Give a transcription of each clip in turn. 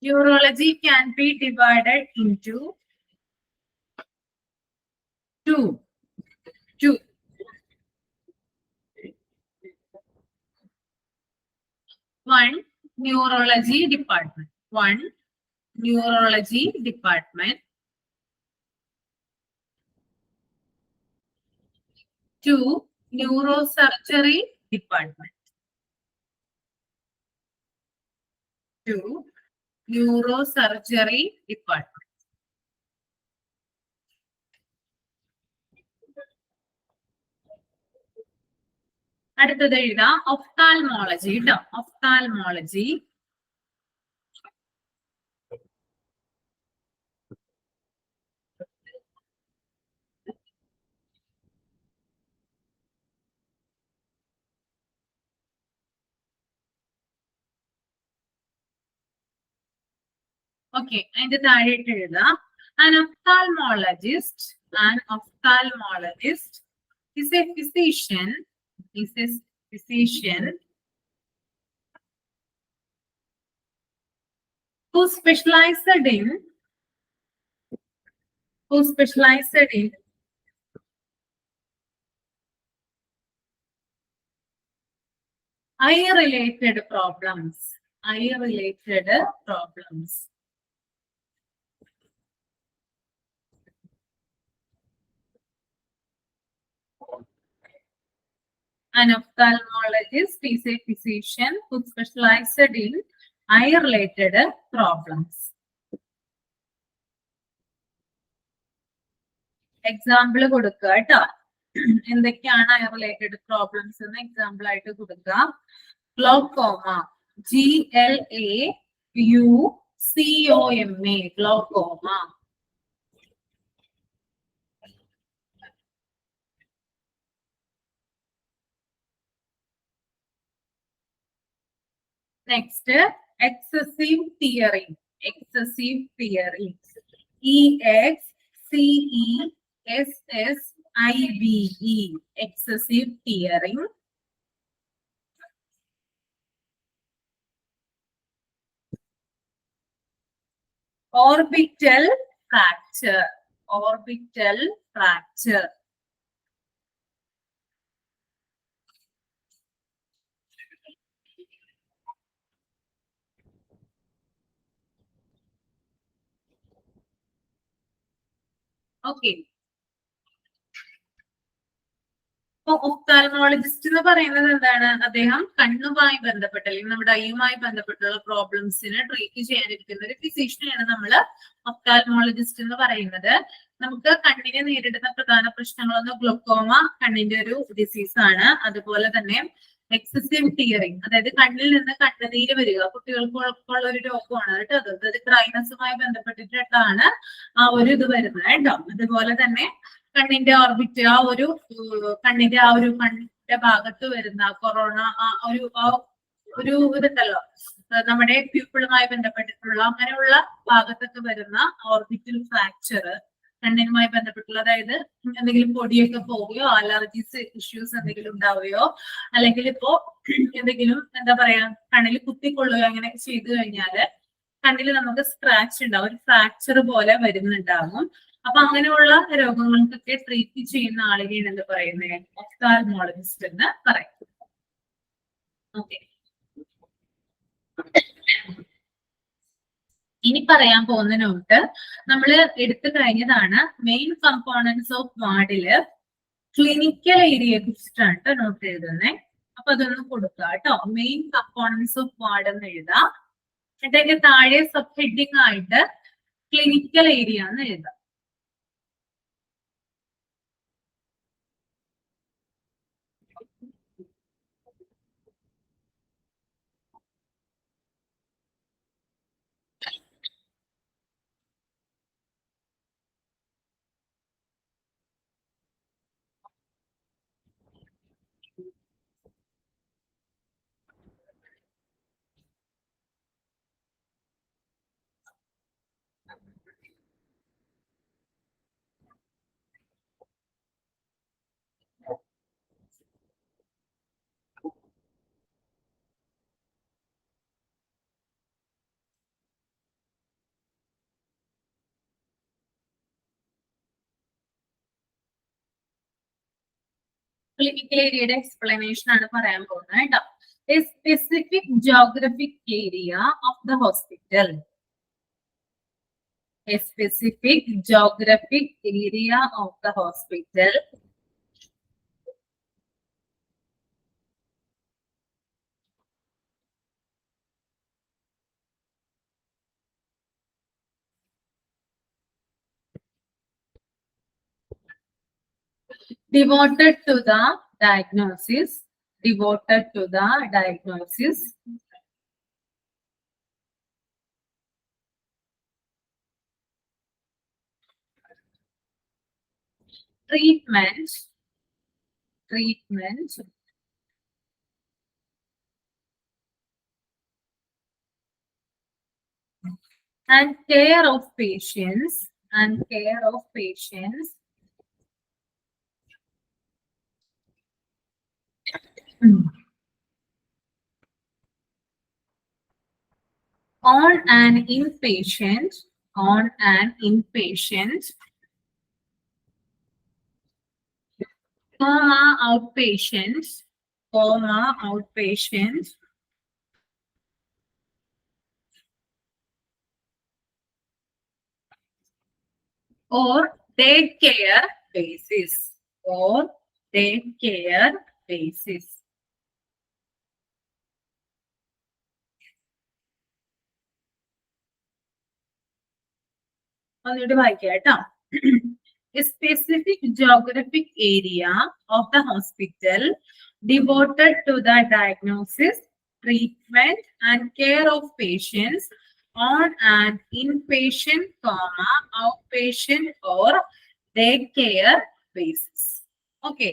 Neurology can be divided into two. One neurology department. Two neurosurgery department. അടുത്തത് എഴുതാം ophthalmology കേട്ടോ. Ophthalmology. Okay, അതിന്റെ താഴെയിട്ട് എഴുതാം an ophthalmologist is a physician who specialized in eye-related problems. An ophthalmologist is a physician who specialized in eye-related problems. Example കൊടുക്കുക കേട്ടോ. എന്തൊക്കെയാണ് I related problems എന്ന് example ആയിട്ട് കൊടുക്കുക. Glaucoma, GLAUCOMA, glaucoma. Next, excessive tearing. EXCESSIVE, excessive tearing. Orbital fracture. Okay, അപ്പൊ ophthalmologist എന്ന് പറയുന്നത് എന്താണ്? അദ്ദേഹം കണ്ണുമായി ബന്ധപ്പെട്ട അല്ലെങ്കിൽ നമ്മുടെ ഐയുമായി ബന്ധപ്പെട്ടുള്ള പ്രോബ്ലംസിനെ ട്രീറ്റ് ചെയ്യാനിരിക്കുന്ന ഒരു ഫിസിഷ്യനെയാണ് നമ്മൾ ഒഫ്താൽമോളജിസ്റ്റ് എന്ന് പറയുന്നത്. നമുക്ക് കണ്ണിനെ നേരിടുന്ന പ്രധാന പ്രശ്നങ്ങളൊന്ന് ഗ്ലോക്കോമ, കണ്ണിന്റെ ഒരു ഡിസീസ് ആണ്. അതുപോലെ തന്നെ എക്സസീവ് ടിയറിങ്, അതായത് കണ്ണിൽ നിന്ന് കണ്ണുനീര് വരിക, കുട്ടികൾക്കുള്ള ഒരു രോഗമാണ് കേട്ടോ. അതായത് ക്രൈനസുമായി ബന്ധപ്പെട്ടിട്ടാണ് ആ ഒരു ഇത് വരുന്നത് കേട്ടോ. അതുപോലെ തന്നെ കണ്ണിന്റെ ഓർബിറ്റ്, കണ്ണിന്റെ ഭാഗത്ത് വരുന്ന കൊറോണ ഒരു ഇതുണ്ടല്ലോ, നമ്മുടെ പ്യൂപ്പിളുമായി ബന്ധപ്പെട്ടിട്ടുള്ള അങ്ങനെയുള്ള ഭാഗത്തൊക്കെ വരുന്ന ഓർബിറ്റൽ ഫ്രാക്ചർ, കണ്ണിനുമായി ബന്ധപ്പെട്ടുള്ള, അതായത് എന്തെങ്കിലും പൊടിയൊക്കെ പോവുകയോ അലർജീസ് ഇഷ്യൂസ് എന്തെങ്കിലും ഉണ്ടാവുകയോ അല്ലെങ്കിൽ ഇപ്പോ എന്തെങ്കിലും എന്താ പറയാ കണ്ണിൽ കുത്തിക്കൊള്ളുകയോ അങ്ങനെ ചെയ്തു കഴിഞ്ഞാല് കണ്ണിൽ നമുക്ക് സ്ക്രാച്ച് ഉണ്ടാവും, ഒരു ഫ്രാക്ചർ പോലെ വരുന്നുണ്ടാകും. അപ്പൊ അങ്ങനെയുള്ള രോഗങ്ങൾക്കൊക്കെ ട്രീറ്റ് ചെയ്യുന്ന ആളുകളാണ് എന്ത് പറയുന്നത്? ഒഫ്താൽമോളജിസ്റ്റ് എന്ന് പറയും. ഓക്കെ, ഇനി പറയാൻ പോകുന്ന നോട്ട് നമ്മൾ എടുത്തു കഴിഞ്ഞതാണ്. മെയിൻ കമ്പോണൻസ് ഓഫ് വാർഡില് ക്ലിനിക്കൽ ഏരിയയെ കുറിച്ചിട്ടാണ് കേട്ടോ നോട്ട് എഴുതുന്നത്. അപ്പൊ അതൊന്ന് കൊടുക്കുക കേട്ടോ. മെയിൻ കമ്പോണൻസ് ഓഫ് വാർഡ് എന്ന് എഴുതാം. എന്നിട്ട് താഴെ സബ് ഹെഡിങ് ആയിട്ട് ക്ലിനിക്കൽ ഏരിയ എന്ന് എഴുതാം. ക്ലിനിക്കൽ ഏരിയയുടെ എക്സ്പ്ലനേഷൻ ആണ് പറയാൻ പോകുന്നത് കേട്ടോ. A specific geographic area of the hospital. A specific geographic area of the hospital devoted to the diagnosis, treatment, and care of patients, on an inpatient, outpatient, or daycare basis, ഒന്നുകൂടി വായിക്കാം കേട്ടോ. A specific geographic area of the hospital devoted to the diagnosis, treatment, and care of patients on an inpatient, outpatient, or daycare basis. Okay.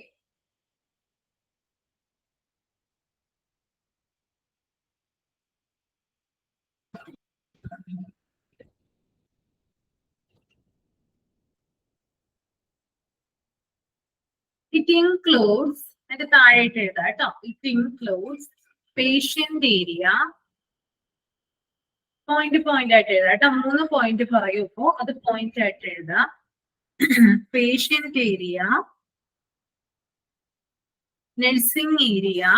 It includes, it includes patient area. Point ആയിട്ട് എഴുതാം. 3 point പറയുമ്പോ അത് point ആയിട്ട് എഴുതാം. Patient area, nursing area,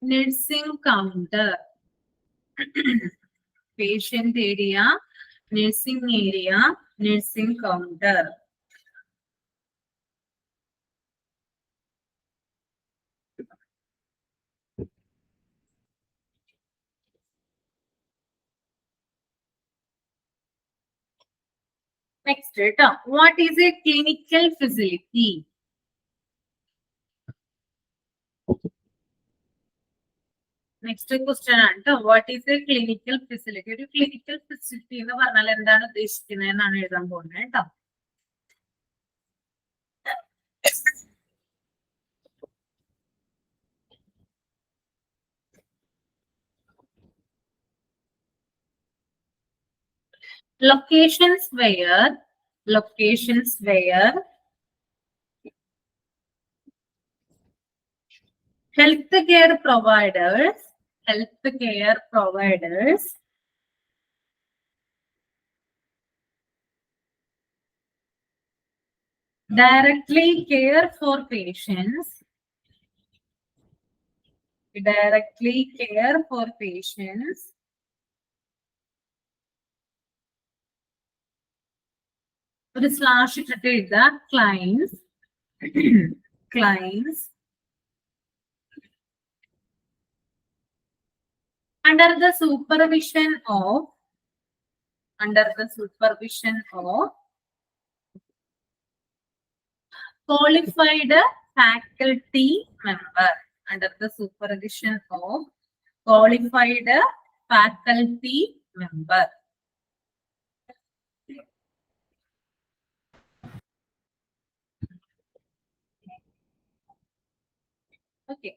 nursing counter. Patient area, nursing area, nursing counter. Next, what is a clinical facility? Next question ആണ്. What is a clinical facility? ഒരു clinical facility എന്ന് പറഞ്ഞാൽ എന്താണ് ഉദ്ദേശിക്കുന്നത് എന്നാണ് എഴുതാൻ പോകുന്നത് കേട്ടോ. Locations where healthcare providers directly care for patients, ഒരു സ്ലാഷ് ഇട്ടിട്ട് എഴുതുക. clients under the supervision of qualified faculty member. Under the supervision of qualified faculty member. Okay.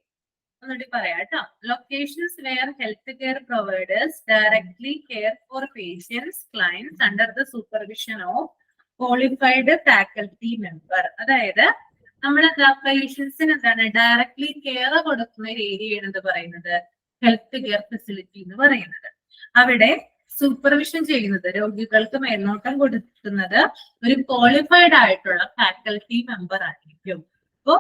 Locations where healthcare providers directly care for patients, clients under the supervision of qualified faculty member. അതായത് നമ്മൾ പേഷ്യൻസിന് എന്താണ് directly care കൊടുക്കുന്ന ഒരു area എന്ന് പറയുന്നത് health care facility എന്ന് പറയുന്നത്. അവിടെ സൂപ്പർവിഷൻ ചെയ്യുന്നത്, രോഗികൾക്ക് മേൽനോട്ടം കൊടുക്കുന്നത് ഒരു ക്വാളിഫൈഡ് ആയിട്ടുള്ള ഫാക്കൽറ്റി മെമ്പർ ആയിരിക്കും. അപ്പോ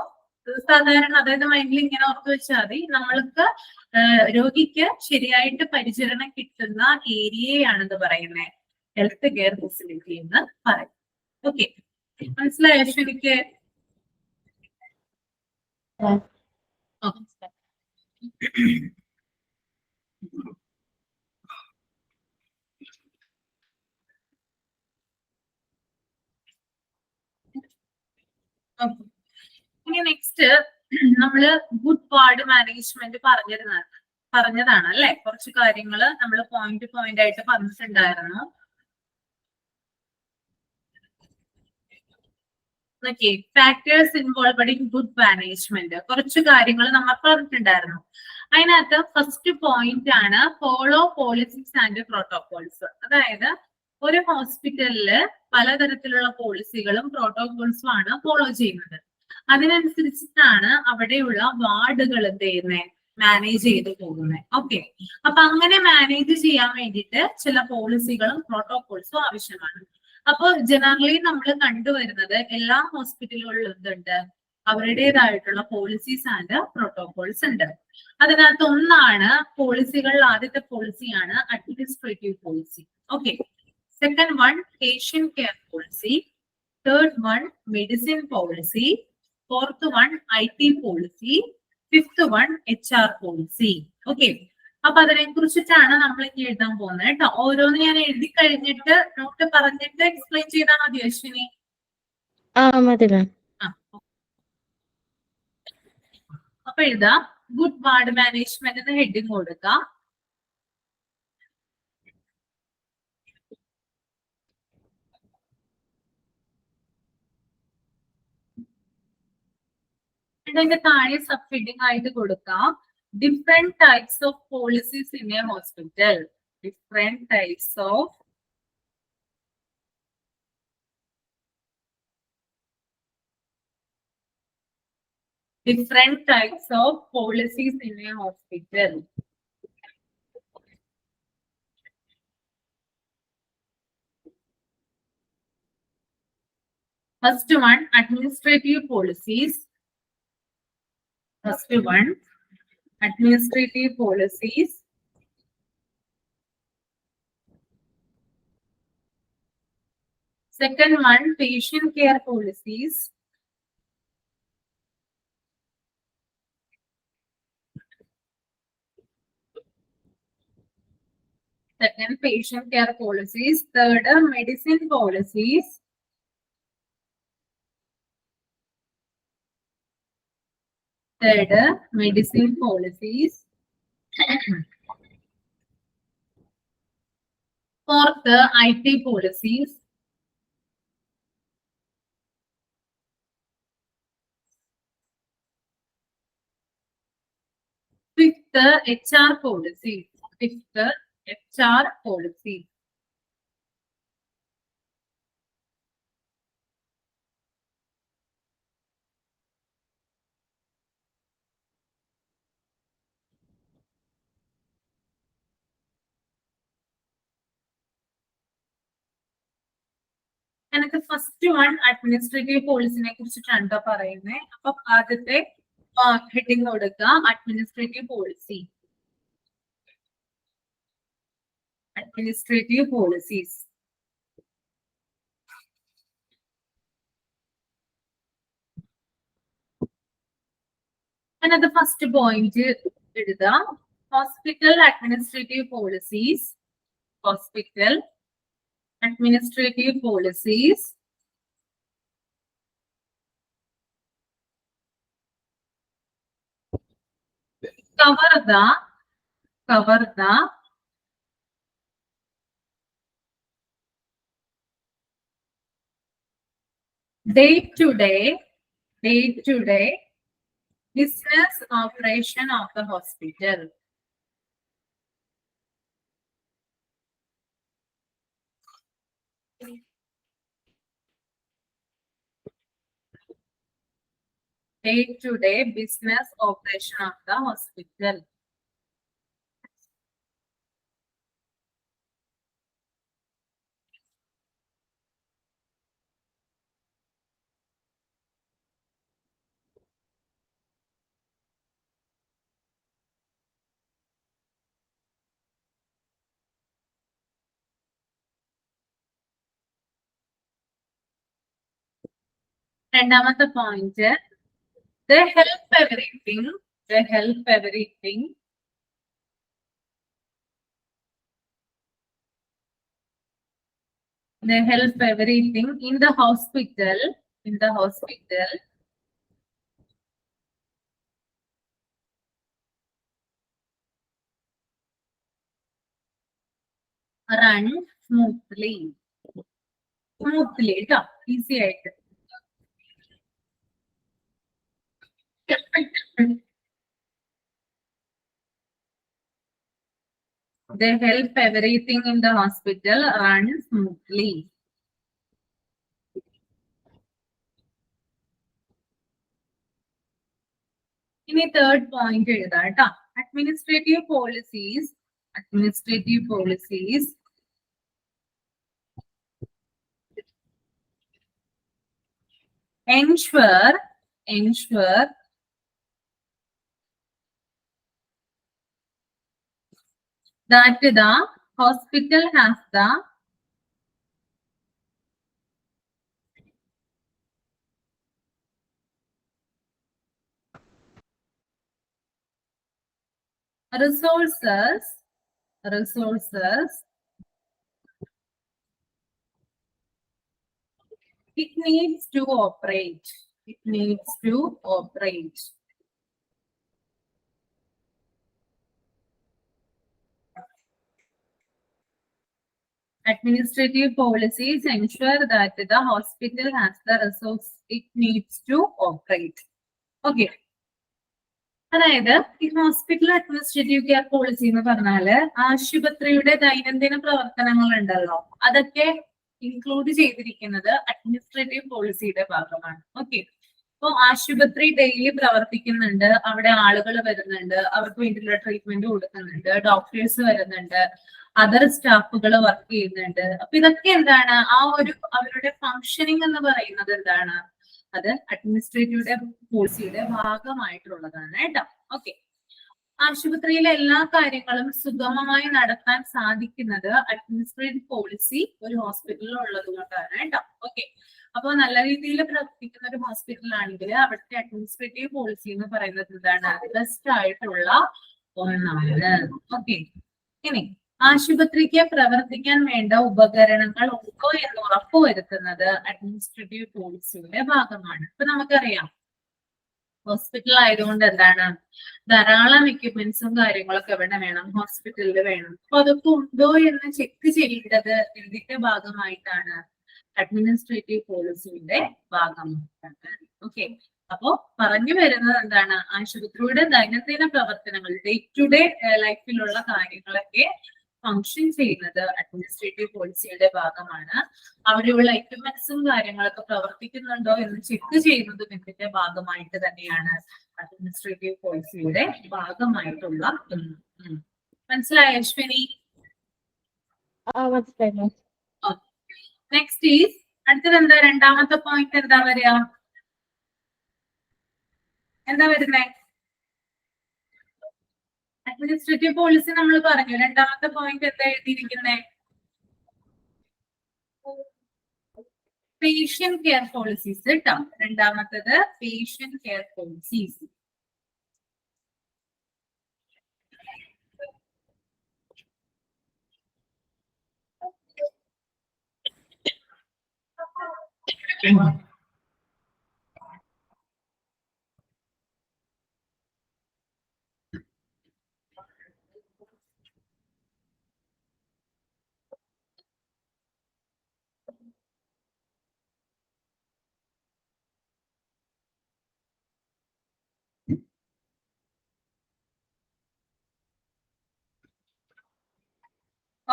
സാധാരണ അതായത് മൈൻഡിൽ ഇങ്ങനെ ഓർത്ത് വെച്ചാൽ മതി, നമ്മൾക്ക് രോഗിക്ക് ശരിയായിട്ട് പരിചരണം കിട്ടുന്ന ഏരിയയാണെന്ന് പറയുന്നത് ഹെൽത്ത് കെയർ ഫെസിലിറ്റി എന്ന് പറയും. ഓക്കെ, മനസ്സിലായോ ശരിക്ക്? ഇനി നെക്സ്റ്റ് നമ്മള് ഗുഡ് വാർഡ് മാനേജ്മെന്റ് പറഞ്ഞതാണ് അല്ലെ. കുറച്ച് കാര്യങ്ങള് നമ്മൾ പോയിന്റ് ആയിട്ട് പറഞ്ഞിട്ടുണ്ടായിരുന്നു. Factors involved in good management കുറച്ച് കാര്യങ്ങൾ നമ്മൾ പറഞ്ഞിട്ടുണ്ടായിരുന്നു. അതിനകത്ത് ഫസ്റ്റ് പോയിന്റ് ആണ് ഫോളോ പോളിസീസ് ആൻഡ് പ്രോട്ടോകോൾസ്. അതായത് ഒരു ഹോസ്പിറ്റലില് പലതരത്തിലുള്ള പോളിസികളും പ്രോട്ടോകോൾസും ആണ് ഫോളോ ചെയ്യുന്നത്. അതിനനുസരിച്ചിട്ടാണ് അവിടെയുള്ള വാർഡുകൾ എന്ത് ചെയ്യുന്നത്, മാനേജ് ചെയ്ത് പോകുന്നത്. ഓക്കെ, അപ്പൊ അങ്ങനെ മാനേജ് ചെയ്യാൻ വേണ്ടിയിട്ട് ചില പോളിസികളും പ്രോട്ടോകോൾസും ആവശ്യമാണ്. അപ്പോൾ ജനറലി നമ്മൾ കണ്ടുവരുന്നത് എല്ലാ ഹോസ്പിറ്റലുകളിലും എന്തുണ്ട്, അവരുടേതായിട്ടുള്ള പോളിസീസ് ആൻഡ് പ്രോട്ടോകോൾസ് ഉണ്ട്. അതിനകത്ത് ഒന്നാണ് പോളിസികളിൽ ആദ്യത്തെ പോളിസിയാണ് administrative policy. Okay, second one patient care policy, third one medicine policy, fourth one IT policy, fifth one HR policy. Okay, അപ്പൊ അതിനെ കുറിച്ചിട്ടാണ് നമ്മൾ ഇനി എഴുതാൻ പോകുന്നത് കേട്ടോ. ഓരോന്ന് ഞാൻ എഴുതി കഴിഞ്ഞിട്ട് നോട്ട് പറഞ്ഞിട്ട് എക്സ്പ്ലെയിൻ ചെയ്താൽ മതി അശ്വിനി. അപ്പൊ എഴുതാം, ഗുഡ് വാർഡ് മാനേജ്മെന്റ് എന്ന് ഹെഡിങ് കൊടുക്കാം. ഇതിന്റെ താഴെ സബ് ഹെഡിങ് ആയിട്ട് കൊടുക്കാം different types of policies in A hospital. Different types of policies in a hospital. First one, administrative policies. First one, administrative policies. Second one, patient care policies. Second, patient care policies. Third, medicine policies. Third, medicine policies. Fourth, IT policies. Fifth, HR policies. Fifth, HR policies. എനിക്ക് first one administrative പോളിസിനെ കുറിച്ചിട്ടാണ് പറയുന്നത്. അപ്പൊ ആദ്യത്തെ heading കൊടുക്കുക administrative policy. Administrative policies. Another first point is the hospital administrative policies. Hospital administrative policies. Cover the day-to-day business operation of the hospital. Day-to-day business operation of the hospital. രണ്ടാമത്തെ point, they help everything, they help everything they help everything in the hospital, in the hospital run smoothly, smoothly ട്ടോ, easy ആയിട്ട്. They help everything in the hospital run smoothly. ഇനി third point എഴുതാം കേട്ടോ. Administrative policies, administrative policies ensure that the hospital has the resources it needs to operate. It needs to operate. Administrative policies ensure that the hospital has the resource it needs to operate. Okay. അതായത് ഈ hospital administrative care policy എന്ന് പറഞ്ഞാല് ആശുപത്രിയുടെ ദൈനംദിന പ്രവർത്തനങ്ങൾ ഉണ്ടല്ലോ, അതൊക്കെ include ചെയ്തിരിക്കുന്നത് അഡ്മിനിസ്ട്രേറ്റീവ് പോളിസിയുടെ ഭാഗമാണ്. ഓക്കെ. അപ്പൊ ആശുപത്രി ഡെയിലി പ്രവർത്തിക്കുന്നുണ്ട്, അവിടെ ആളുകൾ വരുന്നുണ്ട്, അവർക്ക് വേണ്ടിയുള്ള ട്രീറ്റ്മെന്റ് കൊടുക്കുന്നുണ്ട്, ഡോക്ടേഴ്സ് വരുന്നുണ്ട്, അതർ സ്റ്റാഫുകൾ വർക്ക് ചെയ്യുന്നുണ്ട്. അപ്പൊ ഇതൊക്കെ എന്താണ്, ആ ഒരു അവരുടെ ഫങ്ഷനിങ് എന്ന് പറയുന്നത് എന്താണ്, അത് അഡ്മിനിസ്ട്രേറ്റീവ് പോളിസിയുടെ ഭാഗമായിട്ടുള്ളതാണ് കേട്ടോ. ഓക്കെ. ആശുപത്രിയിലെ എല്ലാ കാര്യങ്ങളും സുഗമമായി നടത്താൻ സാധിക്കുന്നത് അഡ്മിനിസ്ട്രേറ്റീവ് പോളിസി ഒരു ഹോസ്പിറ്റലിൽ ഉള്ളത് കൊണ്ടാണ് കേട്ടോ. ഓക്കെ. അപ്പൊ നല്ല രീതിയിൽ പ്രവർത്തിക്കുന്ന ഒരു ഹോസ്പിറ്റലാണെങ്കിൽ അവിടുത്തെ അഡ്മിനിസ്ട്രേറ്റീവ് പോളിസി എന്ന് പറയുന്നത് എന്താണ്, ബെസ്റ്റ് ആയിട്ടുള്ള ഒന്നാണ്. ഓക്കെ. ഇനി ആശുപത്രിക്ക് പ്രവർത്തിക്കാൻ വേണ്ട ഉപകരണങ്ങൾ ഉണ്ടോ എന്ന് ഉറപ്പുവരുത്തുന്നത് അഡ്മിനിസ്ട്രേറ്റീവ് പോളിസിയുടെ ഭാഗമാണ്. ഇപ്പൊ നമുക്കറിയാം ഹോസ്പിറ്റൽ ആയതുകൊണ്ട് എന്താണ്, ധാരാളം എക്യുപ്മെന്റ്സും കാര്യങ്ങളൊക്കെ എവിടെ വേണം, ഹോസ്പിറ്റലിൽ വേണം. അപ്പൊ അതൊക്കെ ഉണ്ടോ എന്ന് ചെക്ക് ചെയ്യേണ്ടത് ഇതിന്റെ ഭാഗമായിട്ടാണ്, അഡ്മിനിസ്ട്രേറ്റീവ് പോളിസിയുടെ ഭാഗമായിട്ടാണ്. ഓക്കെ. അപ്പോ പറഞ്ഞു വരുന്നത് എന്താണ്, ആശുപത്രിയുടെ ദൈനംദിന പ്രവർത്തനങ്ങൾ, ഡേ ടു ഡേ ലൈഫിലുള്ള കാര്യങ്ങളൊക്കെ ഫങ്ഷൻ ചെയ്യുന്നത് അഡ്മിനിസ്ട്രേറ്റീവ് പോളിസിയുടെ ഭാഗമാണ്. അവിടെയുള്ള എക്യുപ്മെന്റ്സും കാര്യങ്ങളൊക്കെ പ്രവർത്തിക്കുന്നുണ്ടോ എന്ന് ചെക്ക് ചെയ്യുന്നതും ഇതിന്റെ ഭാഗമായിട്ട് തന്നെയാണ്, അഡ്മിനിസ്ട്രേറ്റീവ് പോളിസിയുടെ ഭാഗമായിട്ടുള്ള. മനസ്സിലായോ അശ്വിനി? നെക്സ്റ്റ് ഈസ്, അടുത്തത് എന്താ, രണ്ടാമത്തെ പോയിന്റ് എന്താ വരിക, എന്താ വരുന്നേ? അഡ്മിനിസ്ട്രേറ്റീവ് പോളിസി നമ്മൾ പറഞ്ഞു, രണ്ടാമത്തെ പോയിന്റ് എന്താ എഴുതിയിരിക്കുന്നേ? പേഷ്യന്റ് കെയർ പോളിസീസ് കേട്ടോ. രണ്ടാമത്തത് പേഷ്യന്റ് കെയർ പോളിസീസ്.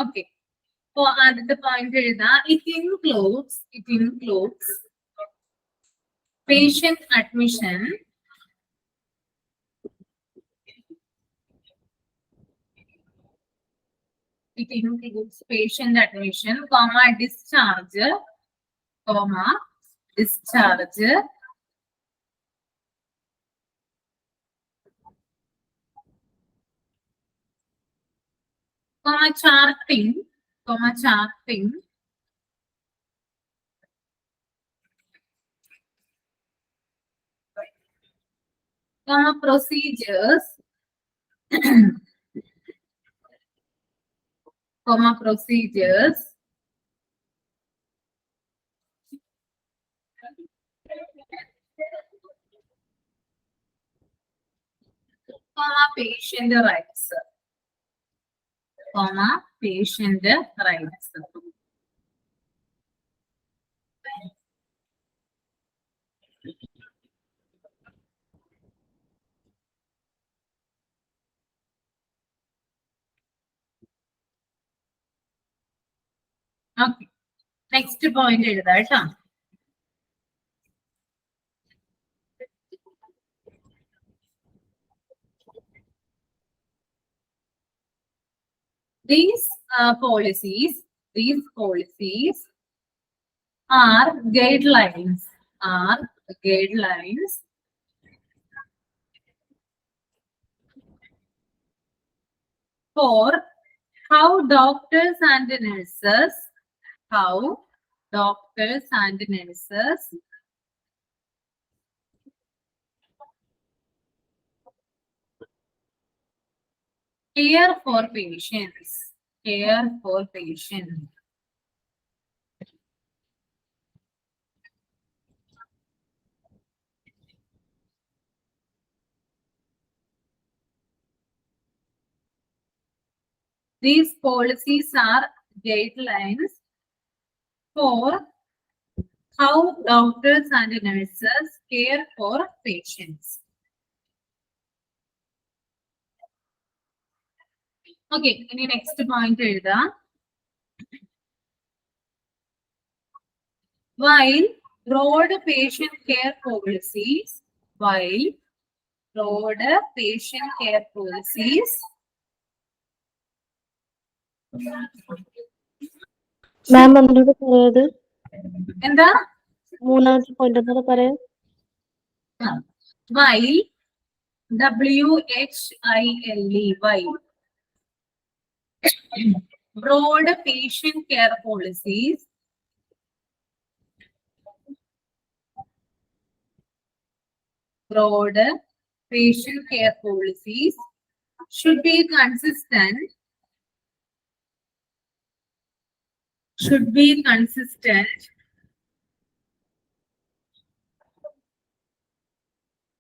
ഓക്കെ. അപ്പോ ആദ്യത്തെ പോയിന്റ് എഴുതാം. It includes patient admission, comma discharge, comma charting, procedures, procedures, patient rights, patient rights. Okay. Next point is that. These policies are guidelines, for how doctors and nurses care for patients. These policies are guidelines for how doctors and nurses care for patients. Okay, any next point ezhudha. While broad patient care policies, Ma'am, ഒന്നുകൂടെ പറയത് എന്താ മൂന്നാമത്തെ point ഒന്നുകൂടെ പറയാം. while WHILE, while broad patient care policies should be consistent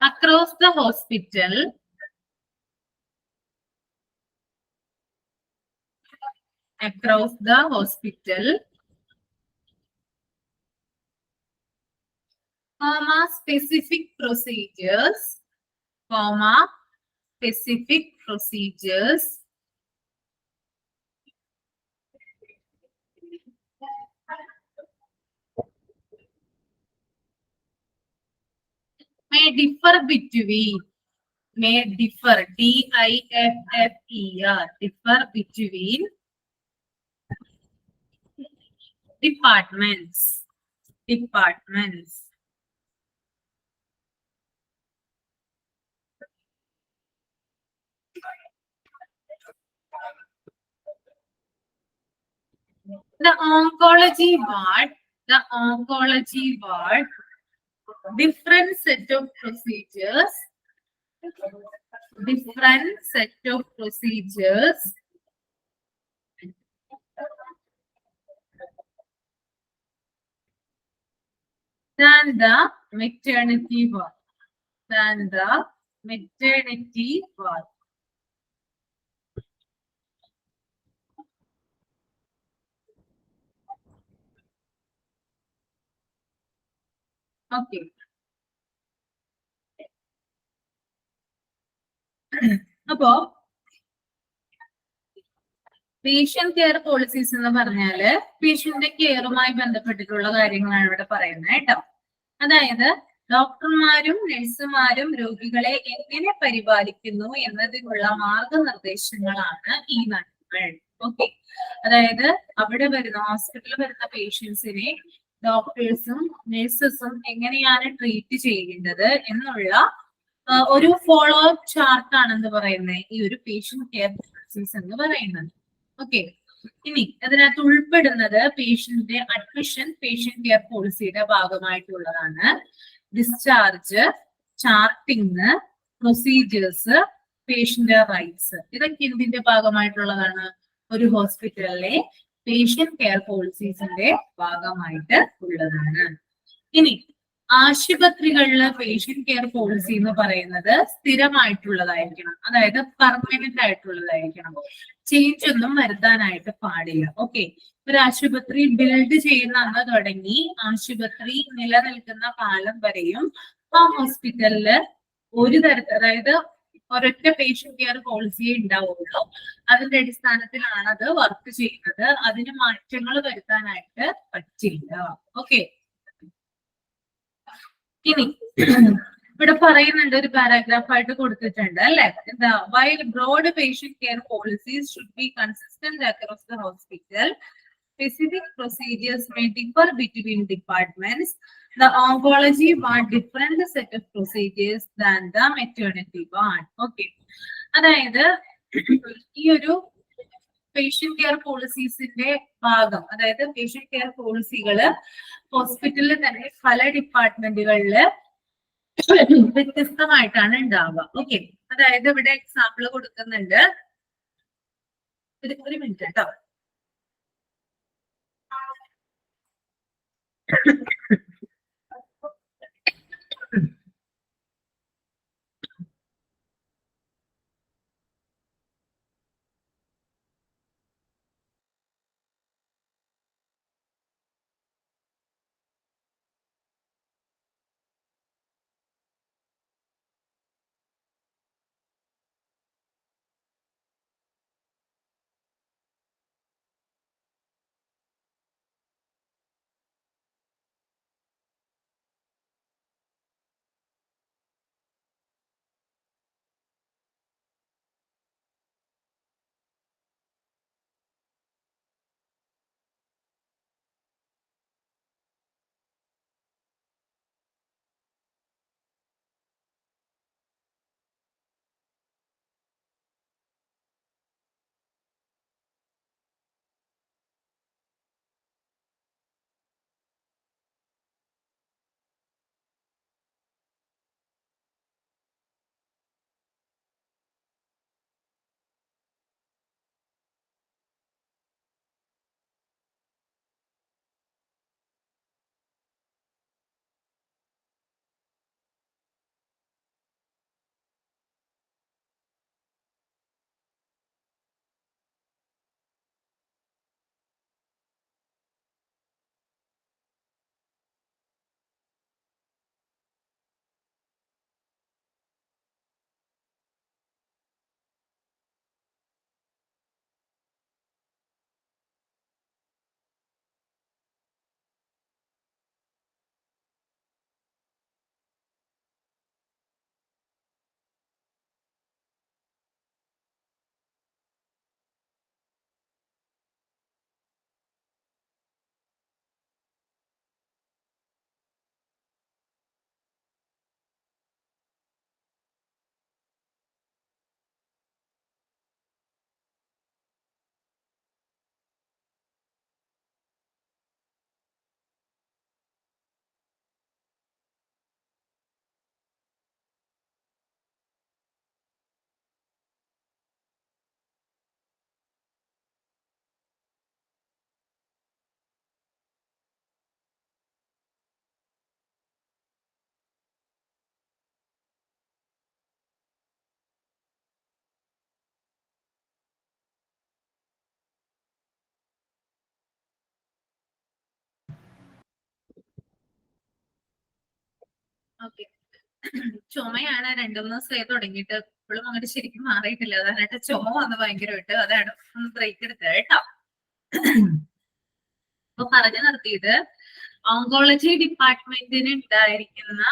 across the hospital, specific procedures, may differ between departments. The oncology ward, different set of procedures than the maternity ward. Okay. അപ്പോ patient care policies എന്ന് പറഞ്ഞാല് patient കെയറുമായി ബന്ധപ്പെട്ടിട്ടുള്ള കാര്യങ്ങളാണ് ഇവിടെ പറയുന്നത് കേട്ടോ. അതായത് ഡോക്ടർമാരും നഴ്സുമാരും രോഗികളെ എങ്ങനെ പരിപാലിക്കുന്നു എന്നതിനുള്ള മാർഗനിർദ്ദേശങ്ങളാണ് ഈ നയങ്ങൾ. ഓക്കെ, അതായത് അവിടെ വരുന്ന ഹോസ്പിറ്റലിൽ വരുന്ന പേഷ്യൻസിനെ ഡോക്ടേഴ്സും നഴ്സസും എങ്ങനെയാണ് ട്രീറ്റ് ചെയ്യേണ്ടത് എന്നുള്ള ഒരു ഫോളോ അപ്പ് ചാർട്ട് ആണെന്ന് പറയുന്നത് ഈ ഒരു പേഷ്യന്റ് കെയർ പോളിസീസ് എന്ന് പറയുന്നത്. ഓക്കെ, ഇനി അതിനകത്ത് ഉൾപ്പെടുന്നത് പേഷ്യന്റിന്റെ അഡ്മിഷൻ പേഷ്യന്റ് കെയർ പോളിസിയുടെ ഭാഗമായിട്ടുള്ളതാണ്. Discharge, charting, procedures, patient rights, ഇതൊക്കെ എന്തിന്റെ ഭാഗമായിട്ടുള്ളതാണ്? ഒരു ഹോസ്പിറ്റലിലെ പേഷ്യന്റ് കെയർ പോളിസീസിന്റെ ഭാഗമായിട്ട് ഉള്ളതാണ്. ഇനി ആശുപത്രികളിലെ പേഷ്യന്റ് കെയർ പോളിസി എന്ന് പറയുന്നത് സ്ഥിരമായിട്ടുള്ളതായിരിക്കണം, അതായത് പെർമനന്റ് ആയിട്ടുള്ളതായിരിക്കണം. ചേഞ്ച് ഒന്നും വരുത്താനായിട്ട് പാടില്ല. ഓക്കെ, ഒരു ആശുപത്രി ബിൽഡ് ചെയ്യുന്ന അന്ന് തുടങ്ങി ആശുപത്രി നിലനിൽക്കുന്ന കാലം വരെയും ആ ഹോസ്പിറ്റലില് ഒരു തരത്തിൽ, അതായത് ഒരൊറ്റ പേഷ്യന്റ് കെയർ പോളിസിയെ ഉണ്ടാവുള്ളൂ. അതിന്റെ അടിസ്ഥാനത്തിലാണ് അത് വർക്ക് ചെയ്യുന്നത്. അതിന് മാറ്റങ്ങൾ വരുത്താനായിട്ട് പറ്റില്ല. ഓക്കെ, ഇനി ഇവിടെ പറയുന്നുണ്ട്, ഒരു പാരാഗ്രാഫ് ആയിട്ട് കൊടുത്തിട്ടുണ്ട് അല്ലെ, എന്താ? While broad patient care policies should be consistent across the hospital, specific procedures may differ between departments. The oncology ward different set of procedures than the maternity ward. Okay, അതായത് ഈ ഒരു പേഷ്യന്റ് കെയർ പോളിസീസിന്റെ ഭാഗം, അതായത് patient care പോളിസികള് ഹോസ്പിറ്റലിൽ തന്നെ പല ഡിപ്പാർട്ട്മെന്റുകളില് വ്യത്യസ്തമായിട്ടാണ് ഉണ്ടാവുക. Okay, അതായത് ഇവിടെ എക്സാമ്പിൾ കൊടുക്കുന്നുണ്ട്. ഒരു മിനിറ്റ് കേട്ടോ. ഓക്കെ, ചുമയാണ് 2-3 ദിവസമായി തുടങ്ങിയിട്ട്, ഇപ്പോഴും അങ്ങോട്ട് ശരിക്കും മാറിയിട്ടില്ല. അതായിട്ട് ചുമ വന്ന് ഭയങ്കരമായിട്ട്, അതാണ് ഒന്ന് ബ്രേക്ക് എടുത്തത് കേട്ടോ. അപ്പൊ പറഞ്ഞു നിർത്തിയത്, ഓങ്കോളജി ഡിപ്പാർട്ട്മെന്റിന് ഉണ്ടായിരിക്കുന്ന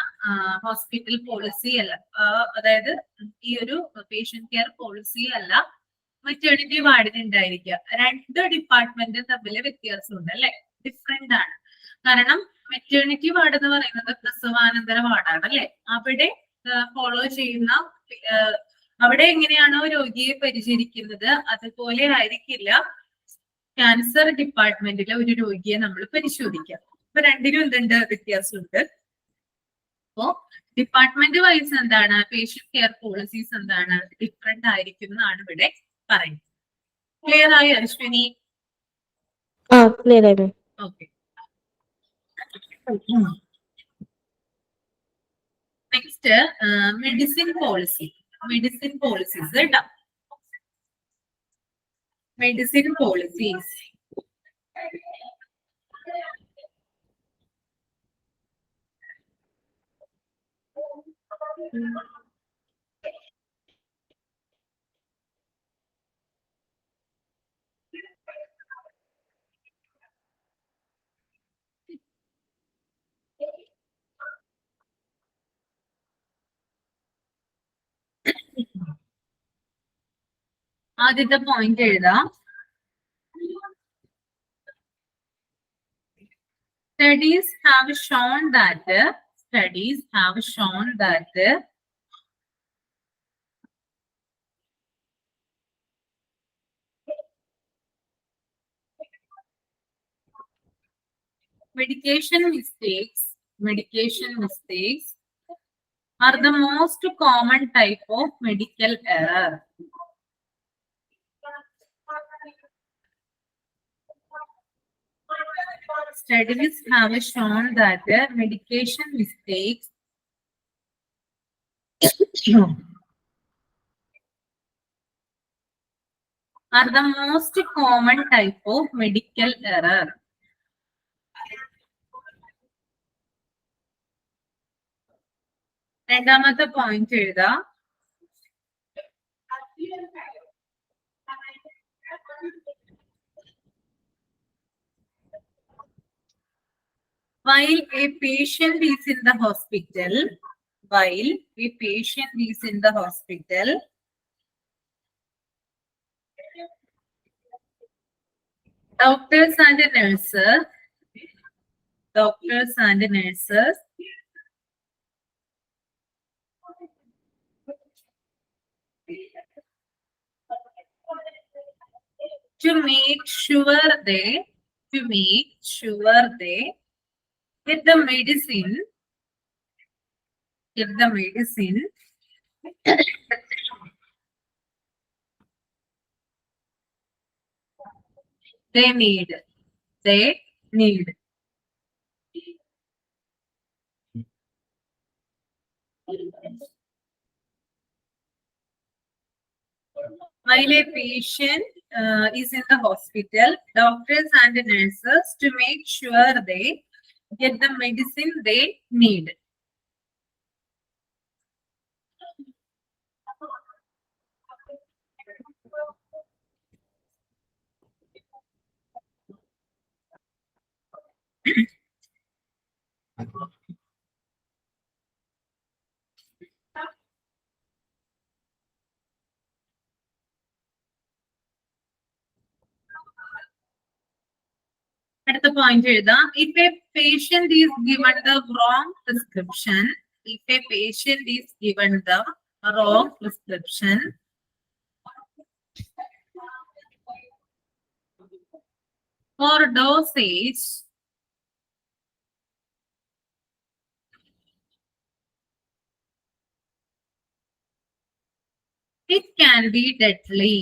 ഹോസ്പിറ്റൽ പോളിസി അല്ല, അതായത് ഈ ഒരു പേഷ്യന്റ് കെയർ പോളിസി അല്ല മെറ്റേണിറ്റി വാർഡിന് ഉണ്ടായിരിക്കുക. 2 ഡിപ്പാർട്ട്മെന്റും തമ്മിൽ വ്യത്യാസമുണ്ട് അല്ലെ, ഡിഫറെന്റ് ആണ്. കാരണം മെറ്റേണിറ്റി വാർഡ് എന്ന് പറയുന്നത് പ്രസവാനന്തര വാർഡാണ് അല്ലെ. അവിടെ ഫോളോ ചെയ്യുന്ന, അവിടെ എങ്ങനെയാണോ രോഗിയെ പരിചരിക്കുന്നത് അതുപോലെ ആയിരിക്കില്ല ക്യാൻസർ ഡിപ്പാർട്ട്മെന്റിലെ ഒരു രോഗിയെ നമ്മൾ പരിശോധിക്കാം. അപ്പൊ രണ്ടിനും എന്തുണ്ട്, വ്യത്യാസമുണ്ട്. അപ്പോ ഡിപ്പാർട്ട്മെന്റ് വൈസ് എന്താണ് പേഷ്യന്റ് കെയർ പോളിസീസ് എന്താണ് ഡിഫറെന്റ് ആയിരിക്കും എന്നാണ് ഇവിടെ പറയുന്നത്. ക്ലിയർ ആയി അശ്വിനി? ക്ലിയർ ആയി ma'am. Okay. Next medicine policy. Medicine policies കേട്ടോ. Medicine policies. ആദ്യത്തെ പോയിന്റ് എഴുതാം. Studies have shown that medication mistakes are the most common type of medical error. Studies have shown that medication mistakes are the most common type of medical error. രണ്ടാമത്തെ point എഴുതാം. While a patient is in the hospital, doctors and nurses to make sure they get the medicine they need. While a patient is in the hospital, doctors and nurses to make sure they get the medicine they need. അടുത്ത point എഴുതാം. If a patient is given the wrong prescription, or dosage, it can be deadly.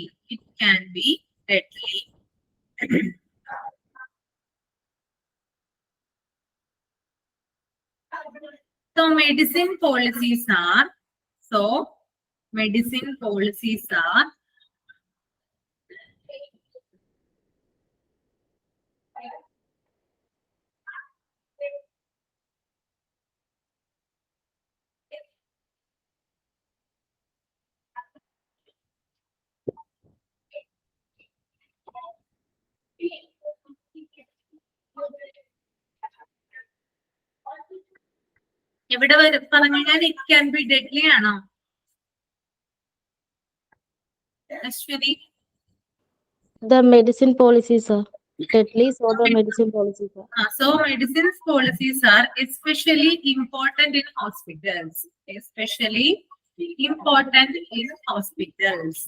So medicine policies are ഇവിടെ പറഞ്ഞു കഴിഞ്ഞാൽ it can be deadly ആണോ Aswathy? The medicine policies are deadly, so the medicine policies are. So medicine policies are especially important in hospitals.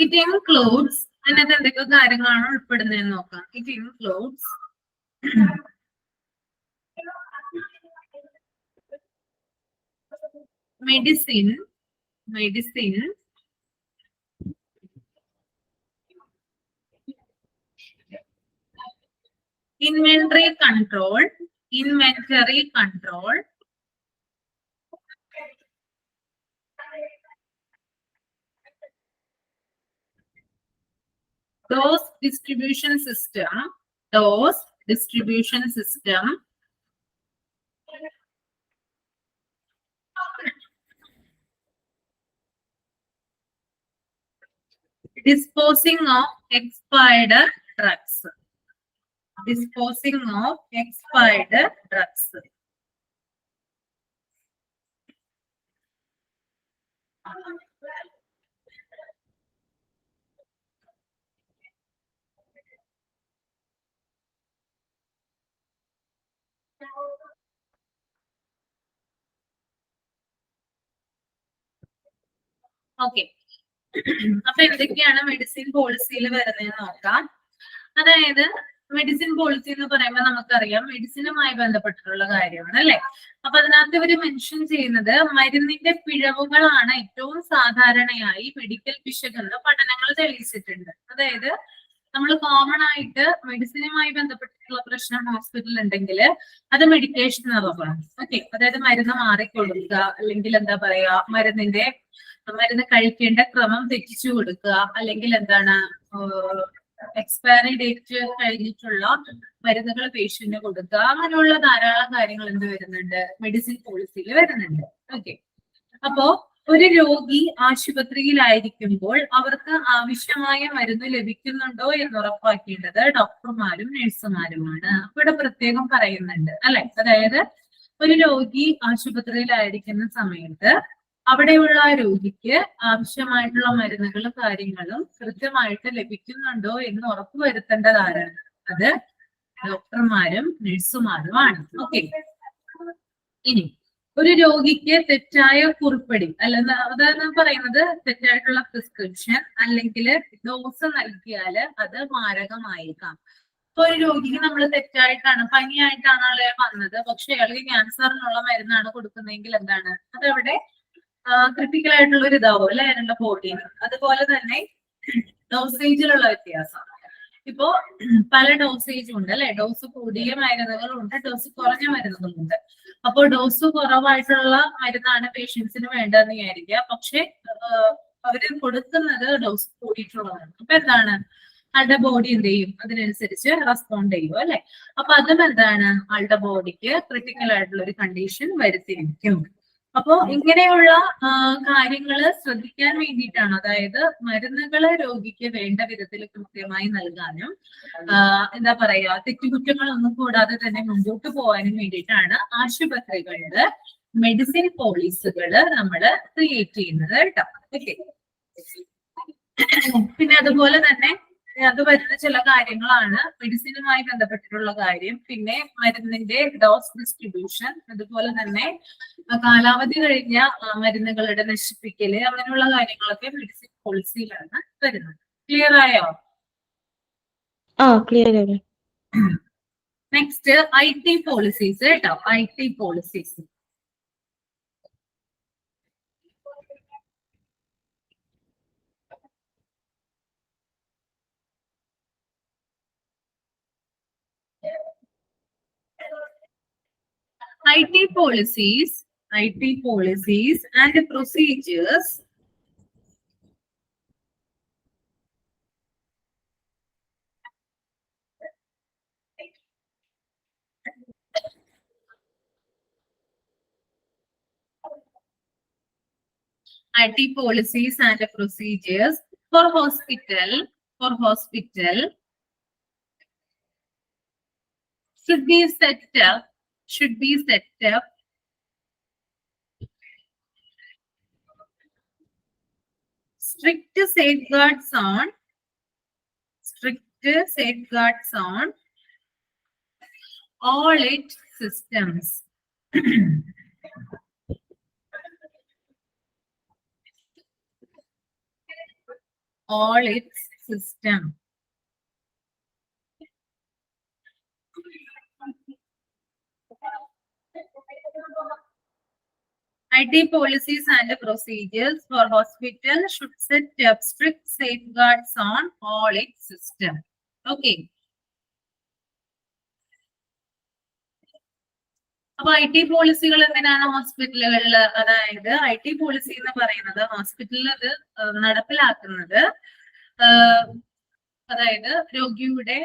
It includes അതിനകത്ത് എന്തൊക്കെ കാര്യങ്ങളാണ് ഉൾപ്പെടുന്നതെന്ന് നോക്കാം. It includes medicine, inventory control, dose distribution system, disposing of expired drugs. Okay, അപ്പൊ എന്തൊക്കെയാണ് medicine പോളിസിയിൽ വരുന്നതെന്ന് നോക്കാം. അതായത് medicine policy എന്ന് പറയുമ്പോൾ നമുക്കറിയാം മെഡിസിനുമായി ബന്ധപ്പെട്ടിട്ടുള്ള കാര്യമാണ് അല്ലെ. അപ്പൊ അതിനകത്ത് ഇവര് മെൻഷൻ ചെയ്യുന്നത് മരുന്നിന്റെ പിഴവുകളാണ് ഏറ്റവും സാധാരണയായി മെഡിക്കൽ പിശകെന്ന് പഠനങ്ങൾ തെളിയിച്ചിട്ടുണ്ട്. അതായത് നമ്മൾ കോമൺ ആയിട്ട് മെഡിസിനുമായി ബന്ധപ്പെട്ടിട്ടുള്ള പ്രശ്നം ഹോസ്പിറ്റലിൽ ഉണ്ടെങ്കിൽ അത് മെഡിക്കേഷൻ എന്നുള്ളതാണ്. ഓക്കെ, അതായത് മരുന്ന് മാറിക്കൊടുക്കുക, അല്ലെങ്കിൽ എന്താ പറയാ മരുന്ന് കഴിക്കേണ്ട ക്രമം തെറ്റിച്ചു കൊടുക്കുക, അല്ലെങ്കിൽ എന്താണ് എക്സ്പയറി ഡേറ്റ് കഴിഞ്ഞിട്ടുള്ള മരുന്നുകൾ പേഷ്യന്റിന് കൊടുക്കുക, അങ്ങനെയുള്ള ധാരാളം കാര്യങ്ങൾ എന്ത് വരുന്നുണ്ട്, മെഡിസിൻ പോളിസിയിൽ വരുന്നുണ്ട്. ഓക്കെ, അപ്പോ ഒരു രോഗി ആശുപത്രിയിലായിരിക്കുമ്പോൾ അവർക്ക് ആവശ്യമായ മരുന്ന് ലഭിക്കുന്നുണ്ടോ എന്ന് ഉറപ്പാക്കേണ്ടത് ഡോക്ടർമാരും നഴ്സുമാരുമാണ്. അപ്പൊ ഇവിടെ പ്രത്യേകം പറയുന്നുണ്ട് അല്ലെ. അതായത് ഒരു രോഗി ആശുപത്രിയിലായിരിക്കുന്ന സമയത്ത് അവിടെയുള്ള രോഗിക്ക് ആവശ്യമായിട്ടുള്ള മരുന്നുകളും കാര്യങ്ങളും കൃത്യമായിട്ട് ലഭിക്കുന്നുണ്ടോ എന്ന് ഉറപ്പുവരുത്തേണ്ടത് ആരാണ്? അത് ഡോക്ടർമാരും നഴ്സുമാരുമാണ്. ഓക്കെ, ഇനി ഒരു രോഗിക്ക് തെറ്റായ കുറിപ്പടി അതായത് പറയുന്നത് തെറ്റായിട്ടുള്ള പ്രിസ്ക്രിപ്ഷൻ അല്ലെങ്കിൽ ഡോസ് നൽകിയാൽ അത് മാരകമായേക്കാം. ഇപ്പൊ ഒരു രോഗിക്ക് നമ്മൾ തെറ്റായിട്ടാണ്, പനിയായിട്ടാണ് വന്നത്, പക്ഷെ അയാൾക്ക് ക്യാൻസറിനുള്ള മരുന്നാണ് കൊടുക്കുന്നതെങ്കിൽ എന്താണ് അതവിടെ ക്രിട്ടിക്കൽ ആയിട്ടുള്ള ഒരു ഇതാവും അല്ലെ അതിനുള്ള ബോഡിയിൽ. അതുപോലെ തന്നെ ഡോസേജിലുള്ള വ്യത്യാസം. ഇപ്പോ പല ഡോസേജും ഉണ്ട് അല്ലെ. ഡോസ് കൂടിയ മരുന്നുകളുണ്ട്, ഡോസ് കുറഞ്ഞ മരുന്നുകളുണ്ട്. അപ്പോൾ ഡോസ് കുറവായിട്ടുള്ള മരുന്നാണ് പേഷ്യൻസിന് വേണ്ടതെന്ന് വിചാരിക്കുക, പക്ഷെ അവര് കൊടുക്കുന്നത് ഡോസ് കൂടിയിട്ടുള്ളതാണ്. അപ്പൊ എന്താണ് ആളുടെ ബോഡി എന്ത് ചെയ്യും, അതിനനുസരിച്ച് റെസ്പോണ്ട് ചെയ്യും അല്ലെ. അപ്പൊ അതും എന്താണ് ആളുടെ ബോഡിക്ക് ക്രിട്ടിക്കൽ ആയിട്ടുള്ള ഒരു കണ്ടീഷൻ വരുത്തിയിരിക്കും. അപ്പോ ഇങ്ങനെയുള്ള കാര്യങ്ങൾ ശ്രദ്ധിക്കാൻ വേണ്ടിയിട്ടാണ്, അതായത് മരുന്നുകള് രോഗിക്ക് വേണ്ട വിധത്തിൽ കൃത്യമായി നൽകാനും എന്താ പറയാ തെറ്റുകുറ്റങ്ങളൊന്നും കൂടാതെ തന്നെ മുമ്പോട്ട് പോകാനും വേണ്ടിയിട്ടാണ് ആശുപത്രികളില് മെഡിസിൻ പോളിസികള് നമ്മൾ ക്രിയേറ്റ് ചെയ്യുന്നത് കേട്ടോ. ഓക്കെ, പിന്നെ അതുപോലെ തന്നെ അത് വരുന്ന ചില കാര്യങ്ങളാണ് മെഡിസിനുമായി ബന്ധപ്പെട്ടിട്ടുള്ള കാര്യം, പിന്നെ മരുന്നിന്റെ ഡോസ് ഡിസ്ട്രിബ്യൂഷൻ, അതുപോലെ തന്നെ കാലാവധി കഴിഞ്ഞ മരുന്നുകളുടെ നശിപ്പിക്കല്, അങ്ങനെയുള്ള കാര്യങ്ങളൊക്കെ മെഡിസിൻ പോളിസിയിലാണ് വരുന്നത്. ക്ലിയർ ആയോ? ക്ലിയർ. നെക്സ്റ്റ് IT പോളിസീസ് കേട്ടോ. IT policies IT policies and procedures for hospital should be set up strict safeguards on all its systems. all its system. IT policies and procedures for hospital should set up strict safeguards on all its system. Okay. അപ്പൊ IT പോളിസികൾ എന്തിനാണ് ഹോസ്പിറ്റലുകളിൽ? അതായത് IT policy എന്ന് പറയുന്നത് ഹോസ്പിറ്റലിൽ അത് നടപ്പിലാക്കുന്നത് അതായത് രോഗിയുടെ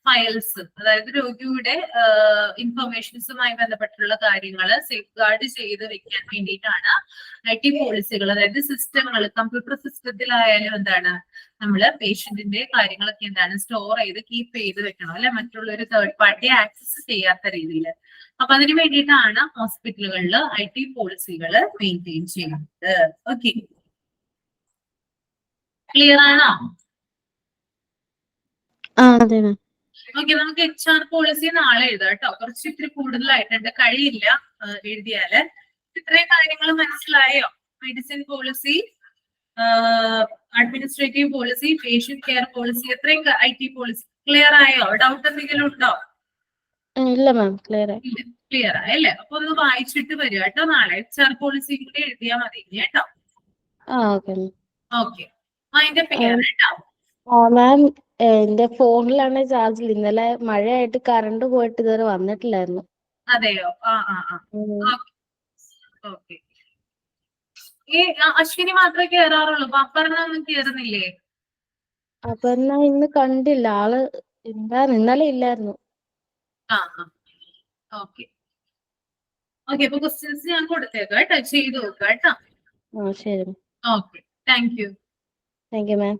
ഫയൽസ്, അതായത് രോഗിയുടെ ഇൻഫർമേഷൻസുമായി ബന്ധപ്പെട്ടുള്ള കാര്യങ്ങൾ സേഫ് ഗാർഡ് ചെയ്ത് വെക്കാൻ വേണ്ടിയിട്ടാണ് IT പോളിസികൾ. അതായത് സിസ്റ്റങ്ങൾ, കമ്പ്യൂട്ടർ സിസ്റ്റത്തിലായാലും എന്താണ്, നമ്മള് പേഷ്യന്റിന്റെ കാര്യങ്ങളൊക്കെ എന്താണ് സ്റ്റോർ ചെയ്ത് കീപ്പ് ചെയ്ത് വെക്കണം അല്ലെ, മറ്റുള്ള ഒരു തേർഡ് പാർട്ടി ആക്സസ് ചെയ്യാത്ത രീതിയിൽ. അപ്പൊ അതിന് വേണ്ടിയിട്ടാണ് ഹോസ്പിറ്റലുകളിൽ IT പോളിസികൾ മെയിൻറ്റെയിൻ ചെയ്യുന്നത്. ഓക്കെ, ക്ലിയർ ആണോ? അതെ മാം. ഓക്കെ, നമുക്ക് HR പോളിസി നാളെ എഴുതാം കേട്ടോ. കുറച്ച് ഇത്തിരി കൂടുതലായിട്ടുണ്ട്, കഴിയില്ല എഴുതിയാല്. ഇത്രയും കാര്യങ്ങൾ മനസ്സിലായോ? Medicine policy, administrative policy, patient care policy, എത്രയും IT പോളിസി ക്ലിയർ ആയോ? ഡൗട്ട് എന്തെങ്കിലും ഉണ്ടോ? ഇല്ല മാം, ക്ലിയർ ആയി. ക്ലിയർ ആയല്ലേ? അപ്പൊ ഒന്ന് വായിച്ചിട്ട് വരിക കേട്ടോ നാളെ. HR പോളിസി കൂടി എഴുതിയാൽ മതി കേട്ടോ. Okay ma'am. ഓക്കെ, അതിന്റെ പേര് കേട്ടോ. മാം, എന്റെ ഫോണിലാണ് ചാർജ്. ഇന്നലെ മഴയായിട്ട് കറണ്ട് പോയിട്ട് ഇതുവരെ വന്നിട്ടില്ലായിരുന്നു. അതെയോ? ഓക്കെ. ഈ അശ്വിനി മാത്രമേ കേറാറുള്ളൂ, അപർണ ഒന്നും കേറുന്നില്ലേ? അപർണ ഇന്ന് കണ്ടില്ല, ആള് ഇന്നലെ ഇല്ലായിരുന്നു. ഓക്കെ. അപ്പൊ ക്വസ്റ്റ്യൻസ് ഞാൻ കൊടുത്തേക്കാം കേട്ടോ, ചെയ്ത് നോക്കാം കേട്ടോ. ശരി. Okay, thank you. Thank you ma'am.